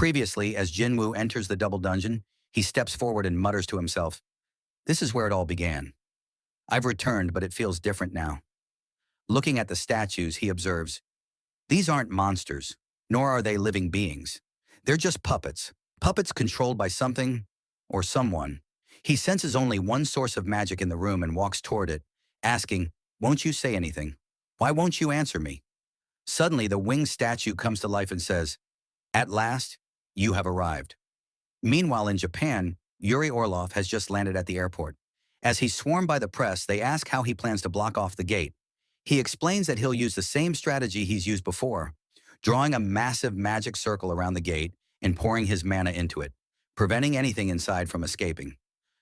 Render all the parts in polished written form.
Previously, as Jinwoo enters the double dungeon, he steps forward and mutters to himself, "This is where it all began. I've returned, but it feels different now." Looking at the statues, he observes, "These aren't monsters, nor are they living beings. They're just puppets. Puppets controlled by something or someone." He senses only one source of magic in the room and walks toward it, asking, "Won't you say anything? Why won't you answer me?" Suddenly, the winged statue comes to life and says, "At last, you have arrived." Meanwhile, in Japan, Yuri Orlov has just landed at the airport. As he's swarmed by the press, they ask how he plans to block off the gate. He explains that he'll use the same strategy he's used before, drawing a massive magic circle around the gate and pouring his mana into it, preventing anything inside from escaping.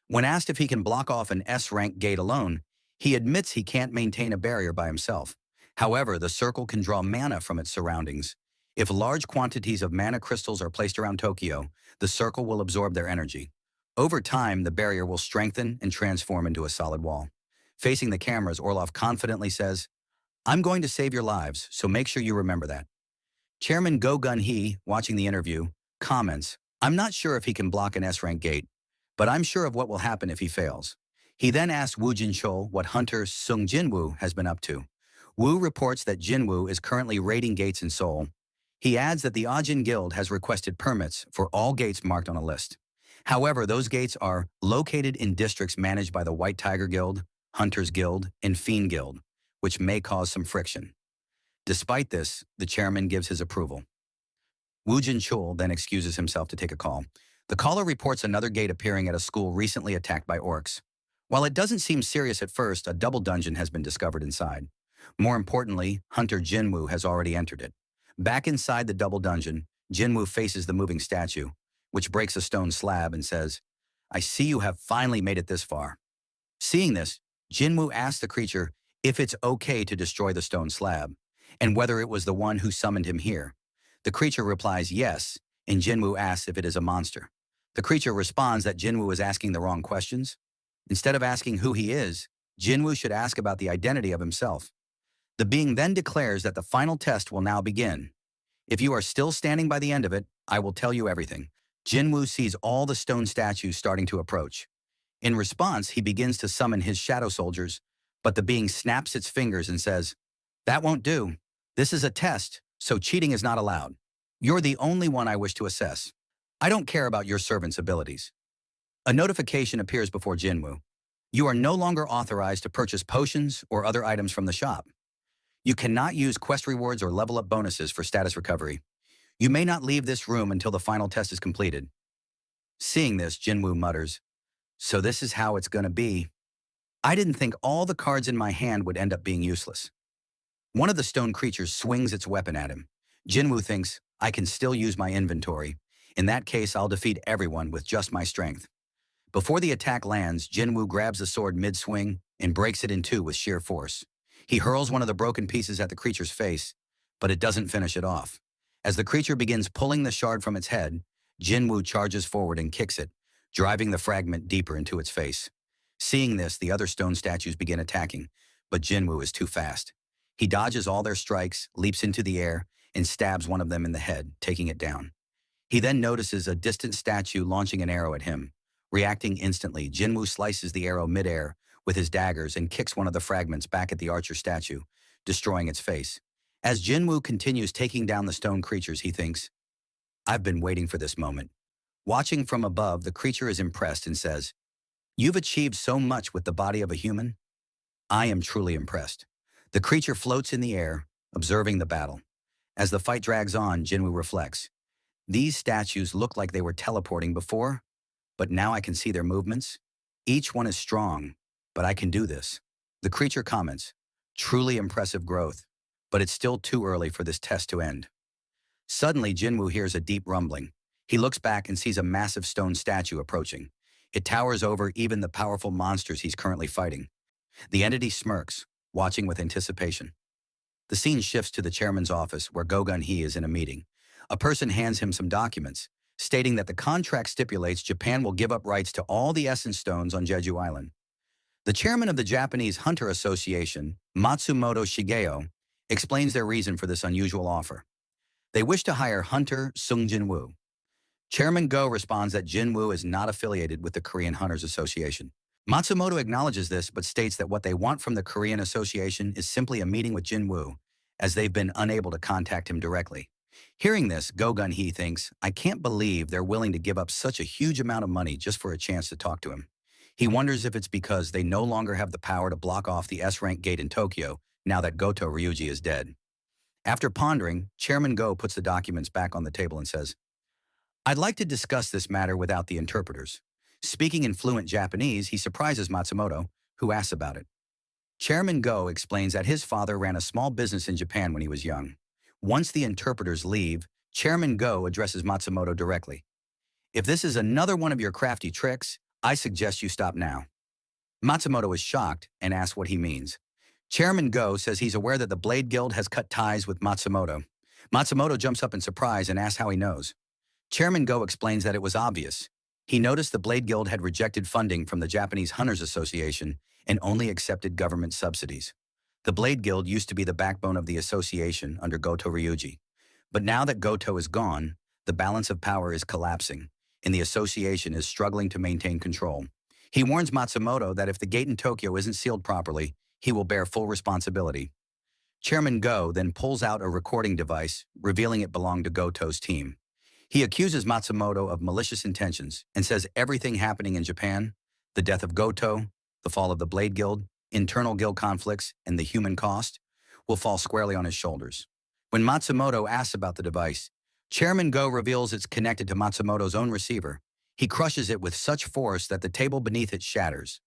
When asked if he can block off an S-rank gate alone, he admits he can't maintain a barrier by himself. However, the circle can draw mana from its surroundings. If large quantities of mana crystals are placed around Tokyo, the circle will absorb their energy. Over time, the barrier will strengthen and transform into a solid wall. Facing the cameras, Orlov confidently says, "I'm going to save your lives, so make sure you remember that." Chairman Go Gun-hee, watching the interview, comments, "I'm not sure if he can block an S-rank gate, but I'm sure of what will happen if he fails." He then asks Woo Jin-chul what hunter Sung Jinwoo has been up to. Woo reports that Jinwoo is currently raiding gates in Seoul. He adds that the Ajin Guild has requested permits for all gates marked on a list. However, those gates are located in districts managed by the White Tiger Guild, Hunters Guild, and Fiend Guild, which may cause some friction. Despite this, the chairman gives his approval. Woo Jin-chul then excuses himself to take a call. The caller reports another gate appearing at a school recently attacked by orcs. While it doesn't seem serious at first, a double dungeon has been discovered inside. More importantly, Hunter Jinwoo has already entered it. Back inside the double dungeon, Jinwoo faces the moving statue, which breaks a stone slab and says, "I see you have finally made it this far." Seeing this, Jinwoo asks the creature if it's okay to destroy the stone slab, and whether it was the one who summoned him here. The creature replies yes, and Jinwoo asks if it is a monster. The creature responds that Jinwoo is asking the wrong questions. Instead of asking who he is, Jinwoo should ask about the identity of himself. The being then declares that the final test will now begin. "If you are still standing by the end of it, I will tell you everything." Jinwoo sees all the stone statues starting to approach. In response, he begins to summon his shadow soldiers, but the being snaps its fingers and says, "That won't do. This is a test, so cheating is not allowed. You're the only one I wish to assess. I don't care about your servant's abilities." A notification appears before Jinwoo. "You are no longer authorized to purchase potions or other items from the shop. You cannot use quest rewards or level up bonuses for status recovery. You may not leave this room until the final test is completed." Seeing this, Jinwoo mutters, "So this is how it's gonna be. I didn't think all the cards in my hand would end up being useless." One of the stone creatures swings its weapon at him. Jinwoo thinks, "I can still use my inventory. In that case, I'll defeat everyone with just my strength." Before the attack lands, Jinwoo grabs the sword mid-swing and breaks it in two with sheer force. He hurls one of the broken pieces at the creature's face, but it doesn't finish it off. As the creature begins pulling the shard from its head, Jinwoo charges forward and kicks it, driving the fragment deeper into its face. Seeing this, the other stone statues begin attacking, but Jinwoo is too fast. He dodges all their strikes, leaps into the air, and stabs one of them in the head, taking it down. He then notices a distant statue launching an arrow at him. Reacting instantly, Jinwoo slices the arrow mid-air with his daggers and kicks one of the fragments back at the archer statue, destroying its face. As Jinwoo continues taking down the stone creatures, he thinks, "I've been waiting for this moment." Watching from above, the creature is impressed and says, "You've achieved so much with the body of a human. I am truly impressed." The creature floats in the air, observing the battle. As the fight drags on, Jinwoo reflects, "These statues look like they were teleporting before, but now I can see their movements. Each one is strong, but I can do this." The creature comments, "Truly impressive growth, but it's still too early for this test to end." Suddenly, Jinwoo hears a deep rumbling. He looks back and sees a massive stone statue approaching. It towers over even the powerful monsters he's currently fighting. The entity smirks, watching with anticipation. The scene shifts to the chairman's office, where Go Gun-hee is in a meeting. A person hands him some documents, stating that the contract stipulates Japan will give up rights to all the essence stones on Jeju Island. The chairman of the Japanese Hunter Association, Matsumoto Shigeo, explains their reason for this unusual offer. They wish to hire Hunter Sung Jin-woo. Chairman Go responds that Jinwoo is not affiliated with the Korean Hunters Association. Matsumoto acknowledges this but states that what they want from the Korean Association is simply a meeting with Jinwoo, as they've been unable to contact him directly. Hearing this, Go Gun-hee thinks, I can't believe they're willing to give up such a huge amount of money just for a chance to talk to him. He wonders if it's because they no longer have the power to block off the S-rank gate in Tokyo now that Goto Ryuji is dead. After pondering, Chairman Go puts the documents back on the table and says, I'd like to discuss this matter without the interpreters. Speaking in fluent Japanese, he surprises Matsumoto, who asks about it. Chairman Go explains that his father ran a small business in Japan when he was young. Once the interpreters leave, Chairman Go addresses Matsumoto directly. If this is another one of your crafty tricks, I suggest you stop now. Matsumoto is shocked and asks what he means. Chairman Go says he's aware that the Blade Guild has cut ties with Matsumoto. Matsumoto jumps up in surprise and asks how he knows. Chairman Go explains that it was obvious. He noticed the Blade Guild had rejected funding from the Japanese Hunters Association and only accepted government subsidies. The Blade Guild used to be the backbone of the association under Goto Ryuji. But now that Goto is gone, the balance of power is collapsing, and the association is struggling to maintain control. He warns Matsumoto that if the gate in Tokyo isn't sealed properly, he will bear full responsibility. Chairman Go then pulls out a recording device, revealing it belonged to Goto's team. He accuses Matsumoto of malicious intentions and says everything happening in Japan, the death of Goto, the fall of the Blade Guild, internal guild conflicts, and the human cost, will fall squarely on his shoulders. When Matsumoto asks about the device, Chairman Go reveals it's connected to Matsumoto's own receiver. He crushes it with such force that the table beneath it shatters.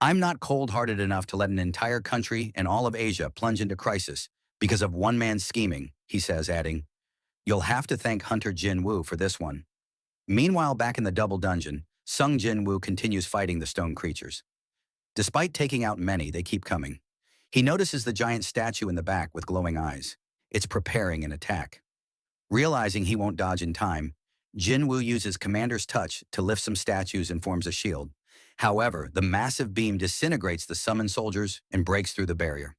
I'm not cold-hearted enough to let an entire country and all of Asia plunge into crisis because of one man's scheming, he says, adding, You'll have to thank Hunter Jinwoo for this one. Meanwhile, back in the double dungeon, Sung Jinwoo continues fighting the stone creatures. Despite taking out many, they keep coming. He notices the giant statue in the back with glowing eyes. It's preparing an attack. Realizing he won't dodge in time, Jinwoo uses Commander's Touch to lift some statues and forms a shield. However, the massive beam disintegrates the summoned soldiers and breaks through the barrier.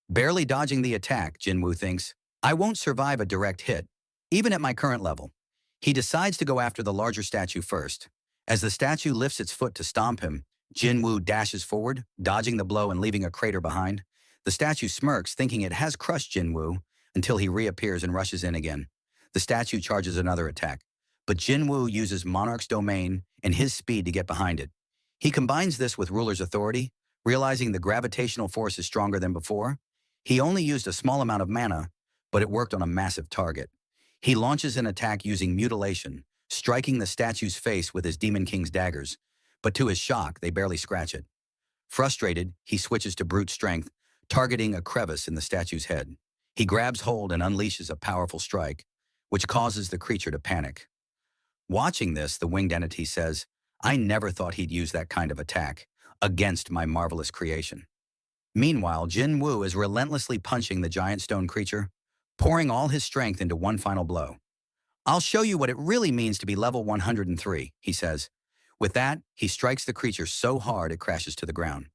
Barely dodging the attack, Jinwoo thinks, I won't survive a direct hit, even at my current level. He decides to go after the larger statue first. As the statue lifts its foot to stomp him, Jinwoo dashes forward, dodging the blow and leaving a crater behind. The statue smirks, thinking it has crushed Jinwoo, until he reappears and rushes in again. The statue charges another attack, but Jinwoo uses Monarch's domain and his speed to get behind it. He combines this with Ruler's authority, realizing the gravitational force is stronger than before. He only used a small amount of mana, but it worked on a massive target. He launches an attack using mutilation, striking the statue's face with his Demon King's daggers, but to his shock, they barely scratch it. Frustrated, he switches to brute strength, targeting a crevice in the statue's head. He grabs hold and unleashes a powerful strike, which causes the creature to panic. Watching this, the winged entity says, I never thought he'd use that kind of attack against my marvelous creation. Meanwhile, Jinwoo is relentlessly punching the giant stone creature, pouring all his strength into one final blow. I'll show you what it really means to be level 103, he says. With that, he strikes the creature so hard it crashes to the ground.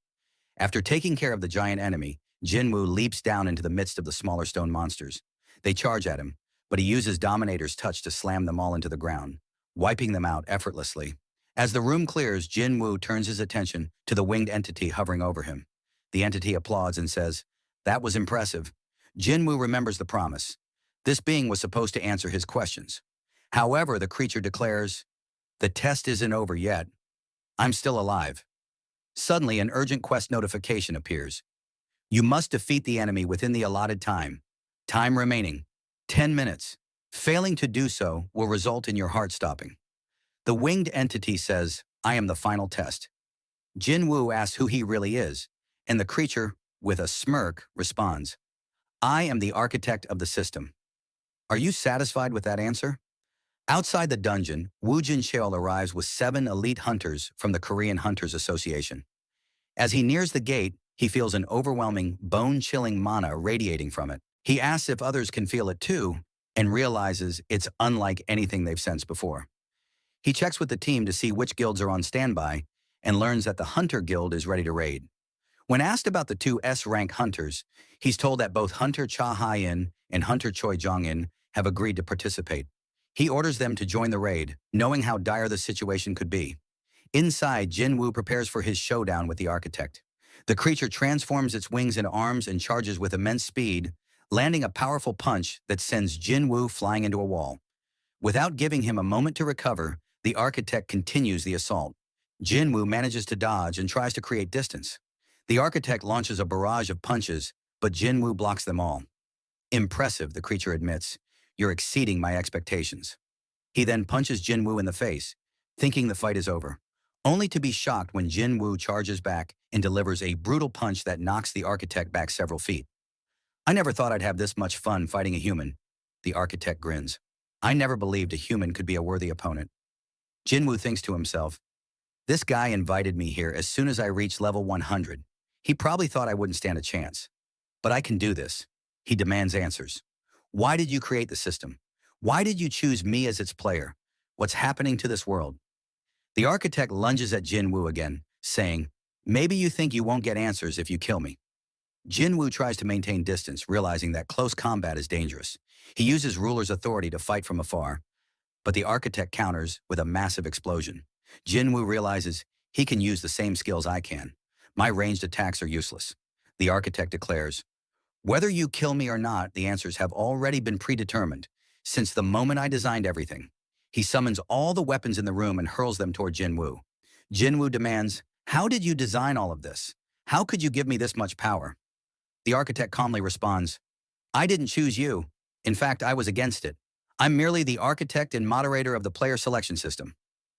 After taking care of the giant enemy, Jinwoo leaps down into the midst of the smaller stone monsters. They charge at him, but he uses Dominator's Touch to slam them all into the ground, wiping them out effortlessly. As the room clears, Jinwoo turns his attention to the winged entity hovering over him. The entity applauds and says, That was impressive. Jinwoo remembers the promise. This being was supposed to answer his questions. However, the creature declares, The test isn't over yet. I'm still alive. Suddenly, an urgent quest notification appears. You must defeat the enemy within the allotted time. Time remaining, 10 minutes. Failing to do so will result in your heart stopping. The winged entity says, I am the final test. Jinwoo asks who he really is, and the creature, with a smirk, responds, I am the architect of the system. Are you satisfied with that answer? Outside the dungeon, Woo Jin-cheol arrives with 7 elite hunters from the Korean Hunters Association. As he nears the gate, he feels an overwhelming, bone-chilling mana radiating from it. He asks if others can feel it too, and realizes it's unlike anything they've sensed before. He checks with the team to see which guilds are on standby, and learns that the Hunter Guild is ready to raid. When asked about the 2 S-rank hunters, he's told that both Hunter Cha Hai-in and Hunter Choi Jong-in have agreed to participate. He orders them to join the raid, knowing how dire the situation could be. Inside, Jinwoo prepares for his showdown with the architect. The creature transforms its wings and arms and charges with immense speed, landing a powerful punch that sends Jinwoo flying into a wall. Without giving him a moment to recover, the architect continues the assault. Jinwoo manages to dodge and tries to create distance. The architect launches a barrage of punches, but Jinwoo blocks them all. Impressive, the creature admits. You're exceeding my expectations. He then punches Jinwoo in the face, thinking the fight is over, only to be shocked when Jinwoo charges back and delivers a brutal punch that knocks the architect back several feet. I never thought I'd have this much fun fighting a human. The architect grins. I never believed a human could be a worthy opponent. Jinwoo thinks to himself, this guy invited me here as soon as I reached level 100. He probably thought I wouldn't stand a chance. But I can do this. He demands answers. Why did you create the system? Why did you choose me as its player? What's happening to this world? The architect lunges at Jinwoo again, saying, maybe you think you won't get answers if you kill me. Jinwoo tries to maintain distance, realizing that close combat is dangerous. He uses ruler's authority to fight from afar, but the architect counters with a massive explosion. Jinwoo realizes he can use the same skills I can. My ranged attacks are useless. The architect declares, whether you kill me or not, the answers have already been predetermined, since the moment I designed everything. He summons all the weapons in the room and hurls them toward Jinwoo. Jinwoo demands, how did you design all of this? How could you give me this much power? The architect calmly responds, I didn't choose you. In fact, I was against it. I'm merely the architect and moderator of the player selection system.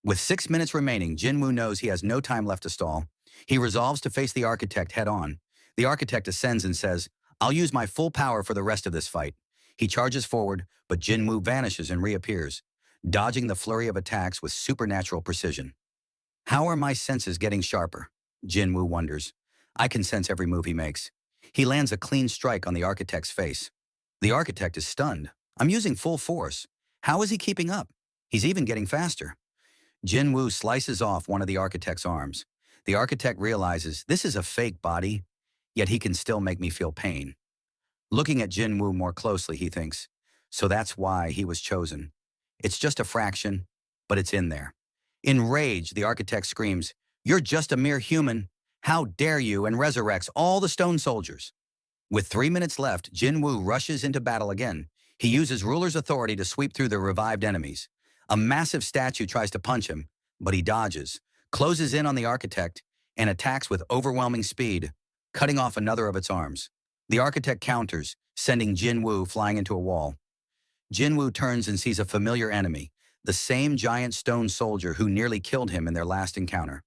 With 6 minutes remaining, Jinwoo knows he has no time left to stall. He resolves to face the architect head-on. The architect ascends and says, I'll use my full power for the rest of this fight. He charges forward, but Jinwoo vanishes and reappears, dodging the flurry of attacks with supernatural precision. How are my senses getting sharper? Jinwoo wonders. I can sense every move he makes. He lands a clean strike on the architect's face. The architect is stunned. I'm using full force. How is he keeping up? He's even getting faster. Jinwoo slices off one of the architect's arms. The architect realizes this is a fake body, yet he can still make me feel pain. Looking at Jinwoo more closely, he thinks, so that's why he was chosen. It's just a fraction, but it's in there. In rage, the architect screams, you're just a mere human. How dare you, and resurrects all the stone soldiers. With 3 minutes left, Jinwoo rushes into battle again. He uses ruler's authority to sweep through the revived enemies. A massive statue tries to punch him, but he dodges, closes in on the architect, and attacks with overwhelming speed, cutting off another of its arms. The architect counters, sending Jinwoo flying into a wall. Jinwoo turns and sees a familiar enemy, the same giant stone soldier who nearly killed him in their last encounter.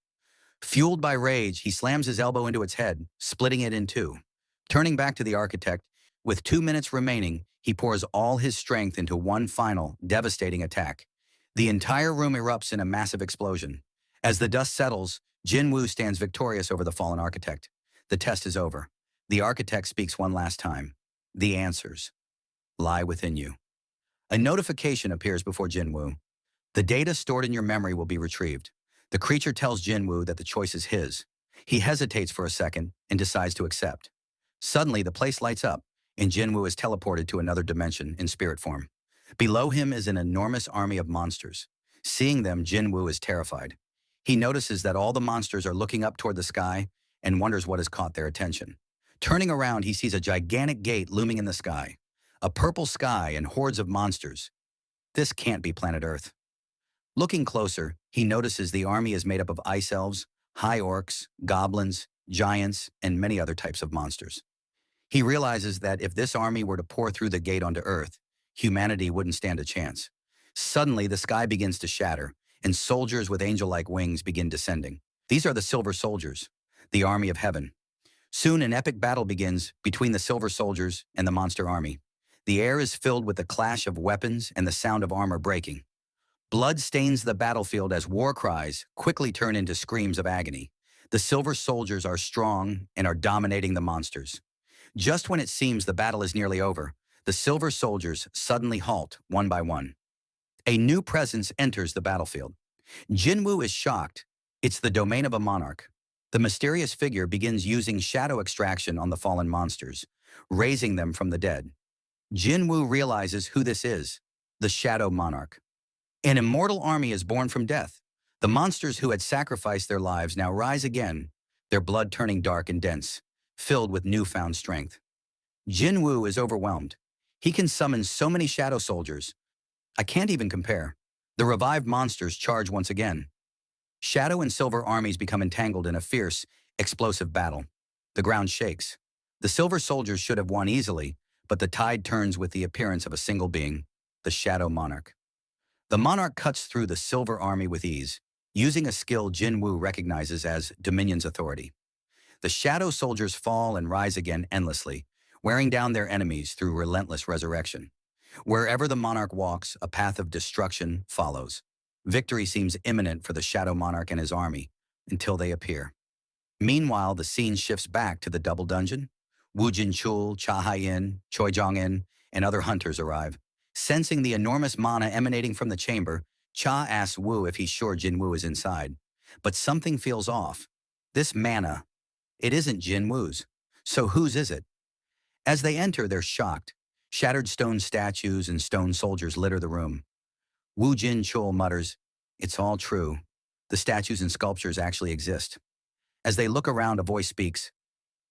Fueled by rage, he slams his elbow into its head, splitting it in two. Turning back to the architect, with 2 minutes remaining, he pours all his strength into one final, devastating attack. The entire room erupts in a massive explosion. As the dust settles, Jinwoo stands victorious over the fallen architect. The test is over. The architect speaks one last time. The answers lie within you. A notification appears before Jinwoo. The data stored in your memory will be retrieved. The creature tells Jinwoo that the choice is his. He hesitates for a second and decides to accept. Suddenly, the place lights up, and Jinwoo is teleported to another dimension in spirit form. Below him is an enormous army of monsters. Seeing them, Jinwoo is terrified. He notices that all the monsters are looking up toward the sky and wonders what has caught their attention. Turning around, he sees a gigantic gate looming in the sky. A purple sky and hordes of monsters. This can't be planet Earth. Looking closer, he notices the army is made up of ice elves, high orcs, goblins, giants, and many other types of monsters. He realizes that if this army were to pour through the gate onto Earth, humanity wouldn't stand a chance. Suddenly, the sky begins to shatter, and soldiers with angel-like wings begin descending. These are the Silver Soldiers, the army of heaven. Soon, an epic battle begins between the Silver Soldiers and the monster army. The air is filled with the clash of weapons and the sound of armor breaking. Blood stains the battlefield as war cries quickly turn into screams of agony. The Silver Soldiers are strong and are dominating the monsters. Just when it seems the battle is nearly over, the Silver Soldiers suddenly halt one by one. A new presence enters the battlefield. Jinwoo is shocked. It's the domain of a monarch. The mysterious figure begins using shadow extraction on the fallen monsters, raising them from the dead. Jinwoo realizes who this is. the Shadow Monarch. An immortal army is born from death. The monsters who had sacrificed their lives now rise again, their blood turning dark and dense, filled with newfound strength. Jin Wu is overwhelmed. He can summon so many shadow soldiers. I can't even compare. The revived monsters charge once again. Shadow and silver armies become entangled in a fierce, explosive battle. The ground shakes. The silver soldiers should have won easily, but the tide turns with the appearance of a single being, the Shadow Monarch. The monarch cuts through the silver army with ease, using a skill Jin Wu recognizes as Dominion's authority. The shadow soldiers fall and rise again endlessly, wearing down their enemies through relentless resurrection. Wherever the monarch walks, a path of destruction follows. Victory seems imminent for the Shadow Monarch and his army, until they appear. Meanwhile, the scene shifts back to the double dungeon. Wu Jinchul, Cha Haiyin, Choi Jong-in, and other hunters arrive. Sensing the enormous mana emanating from the chamber, Cha asks Wu if he's sure Jin Wu is inside. But something feels off. This mana, it isn't Jin Wu's. So whose is it? As they enter, they're shocked. Shattered stone statues and stone soldiers litter the room. Wu Jinchul mutters, "It's all true. The statues and sculptures actually exist." As they look around, a voice speaks.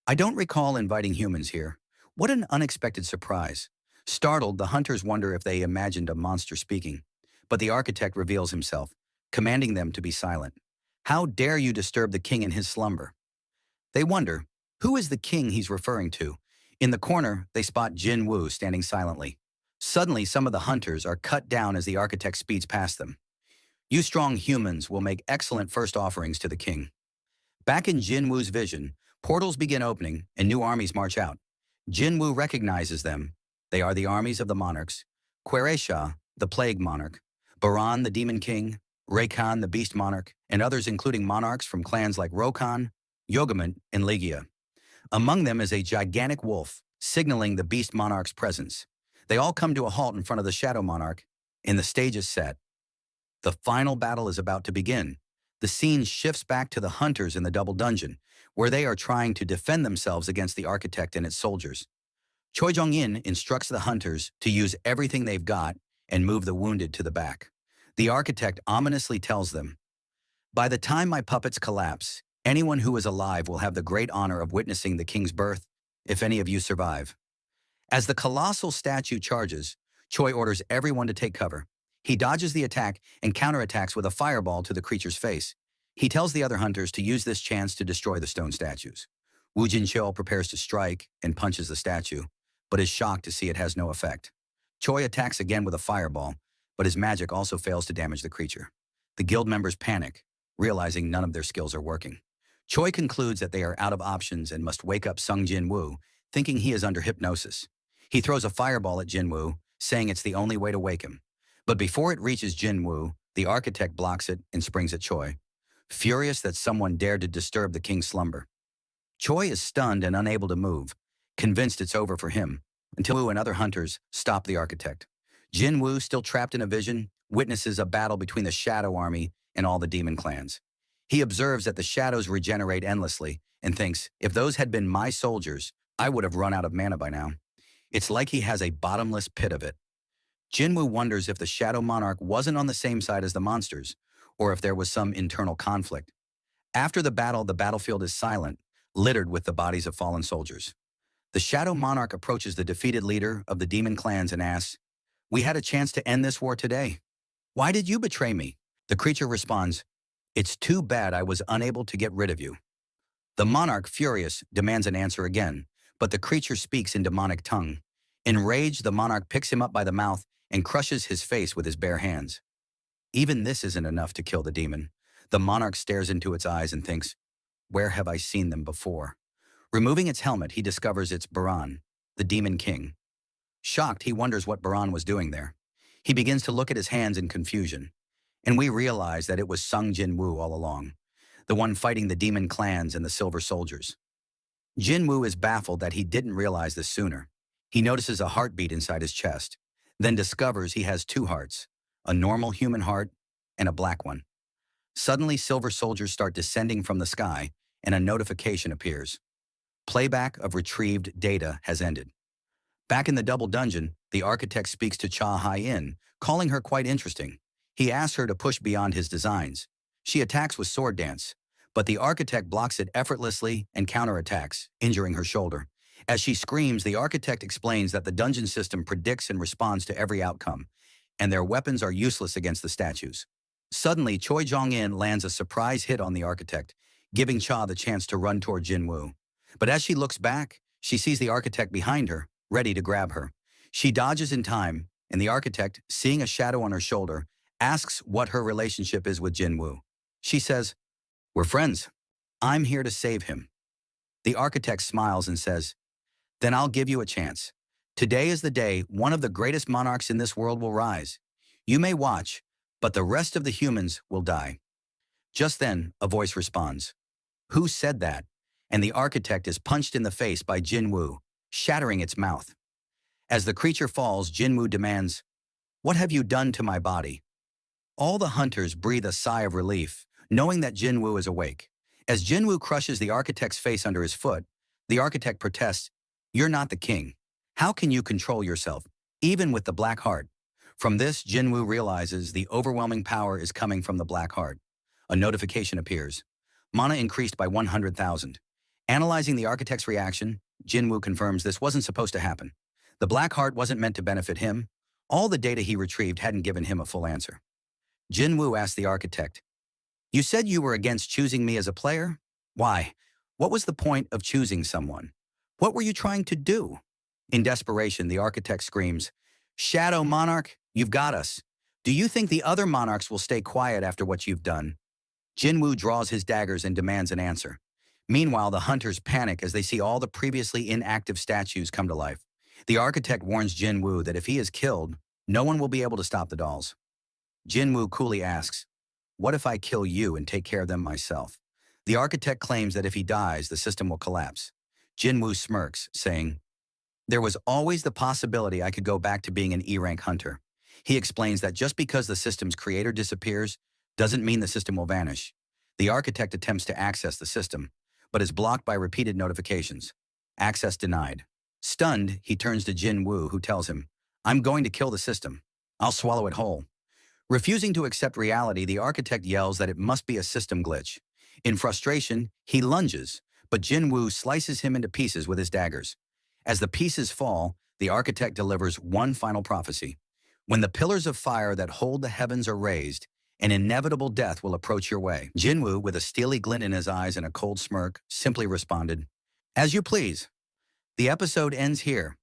"I don't recall inviting humans here. What an unexpected surprise." Startled, the hunters wonder if they imagined a monster speaking. But the architect reveals himself, commanding them to be silent. "How dare you disturb the king in his slumber?" They wonder, who is the king he's referring to? In the corner, they spot Jin Wu standing silently. Suddenly, some of the hunters are cut down as the architect speeds past them. "You strong humans will make excellent first offerings to the king." Back in Jin Wu's vision, portals begin opening and new armies march out. Jin Wu recognizes them. They are the armies of the monarchs: Queresha, the plague monarch; Baran, the demon king; Raykan, the beast monarch, and others including monarchs from clans like Rokan, Yogamint, and Ligia. Among them is a gigantic wolf, signaling the beast monarch's presence. They all come to a halt in front of the Shadow Monarch, and the stage is set. The final battle is about to begin. The scene shifts back to the hunters in the double dungeon, where they are trying to defend themselves against the architect and its soldiers. Choi Jong-in instructs the hunters to use everything they've got and move the wounded to the back. The architect ominously tells them, "By the time my puppets collapse, anyone who is alive will have the great honor of witnessing the king's birth, if any of you survive." As the colossal statue charges, Choi orders everyone to take cover. He dodges the attack and counterattacks with a fireball to the creature's face. He tells the other hunters to use this chance to destroy the stone statues. Wu Jinchul prepares to strike and punches the statue, but is shocked to see it has no effect. Choi attacks again with a fireball, but his magic also fails to damage the creature. The guild members panic, realizing none of their skills are working. Choi concludes that they are out of options and must wake up Sung Jin Wu, thinking he is under hypnosis. He throws a fireball at Jin Wu, saying it's the only way to wake him. But before it reaches Jin Wu, the architect blocks it and springs at Choi, furious that someone dared to disturb the king's slumber. Choi is stunned and unable to move, convinced it's over for him, until Wu and other hunters stop the architect. Jin Wu, still trapped in a vision, witnesses a battle between the Shadow Army and all the demon clans. He observes that the shadows regenerate endlessly and thinks, if those had been my soldiers, I would have run out of mana by now. It's like he has a bottomless pit of it. Jin Wu wonders if the Shadow Monarch wasn't on the same side as the monsters, or if there was some internal conflict. After the battle, the battlefield is silent, littered with the bodies of fallen soldiers. The Shadow Monarch approaches the defeated leader of the demon clans and asks, "We had a chance to end this war today. Why did you betray me?" The creature responds, "It's too bad I was unable to get rid of you." The monarch, furious, demands an answer again, but the creature speaks in demonic tongue. Enraged, the monarch picks him up by the mouth and crushes his face with his bare hands. Even this isn't enough to kill the demon. The monarch stares into its eyes and thinks, where have I seen them before? Removing its helmet, he discovers it's Baran, the demon king. Shocked, he wonders what Baran was doing there. He begins to look at his hands in confusion, and we realize that it was Sung Jin Wu all along, the one fighting the demon clans and the silver soldiers. Jin Wu is baffled that he didn't realize this sooner. He notices a heartbeat inside his chest, then discovers he has two hearts, a normal human heart and a black one. Suddenly, silver soldiers start descending from the sky, and a notification appears. Playback of retrieved data has ended. Back in the double dungeon, the architect speaks to Cha Haiyin, calling her quite interesting. He asks her to push beyond his designs. She attacks with sword dance, but the architect blocks it effortlessly and counterattacks, injuring her shoulder. As she screams, the architect explains that the dungeon system predicts and responds to every outcome, and their weapons are useless against the statues. Suddenly, Choi Jong-in lands a surprise hit on the architect, giving Cha the chance to run toward Jinwoo. But as she looks back, she sees the architect behind her, ready to grab her. She dodges in time, and the architect, seeing a shadow on her shoulder, asks what her relationship is with Jinwoo. She says, "We're friends. I'm here to save him." The architect smiles and says, "Then I'll give you a chance. Today is the day one of the greatest monarchs in this world will rise. You may watch, but the rest of the humans will die." Just then, a voice responds, "Who said that?" And the architect is punched in the face by Jinwoo, shattering its mouth. As the creature falls, Jinwoo demands, "What have you done to my body?" All the hunters breathe a sigh of relief, knowing that Jinwoo is awake. As Jinwoo crushes the architect's face under his foot, the architect protests, "You're not the king. How can you control yourself, even with the Black Heart?" From this, Jinwoo realizes the overwhelming power is coming from the Black Heart. A notification appears. Mana increased by 100,000. Analyzing the architect's reaction, Jinwoo confirms this wasn't supposed to happen. The Black Heart wasn't meant to benefit him. All the data he retrieved hadn't given him a full answer. Jinwoo asked the architect, "You said you were against choosing me as a player? Why? What was the point of choosing someone? What were you trying to do?" In desperation, the architect screams, "Shadow Monarch, you've got us. Do you think the other monarchs will stay quiet after what you've done?" Jinwoo draws his daggers and demands an answer. Meanwhile, the hunters panic as they see all the previously inactive statues come to life. The architect warns Jinwoo that if he is killed, no one will be able to stop the dolls. Jinwoo coolly asks, "What if I kill you and take care of them myself?" The architect claims that if he dies, the system will collapse. Jinwoo smirks, saying, "There was always the possibility I could go back to being an E-rank hunter." He explains that just because the system's creator disappears doesn't mean the system will vanish. The architect attempts to access the system, but is blocked by repeated notifications. Access denied. Stunned, he turns to Jinwoo, who tells him, "I'm going to kill the system. I'll swallow it whole." Refusing to accept reality, the architect yells that it must be a system glitch. In frustration, he lunges, but Jinwoo slices him into pieces with his daggers. As the pieces fall, the architect delivers one final prophecy. "When the pillars of fire that hold the heavens are raised, an inevitable death will approach your way." Jinwoo, with a steely glint in his eyes and a cold smirk, simply responded, "As you please." The episode ends here.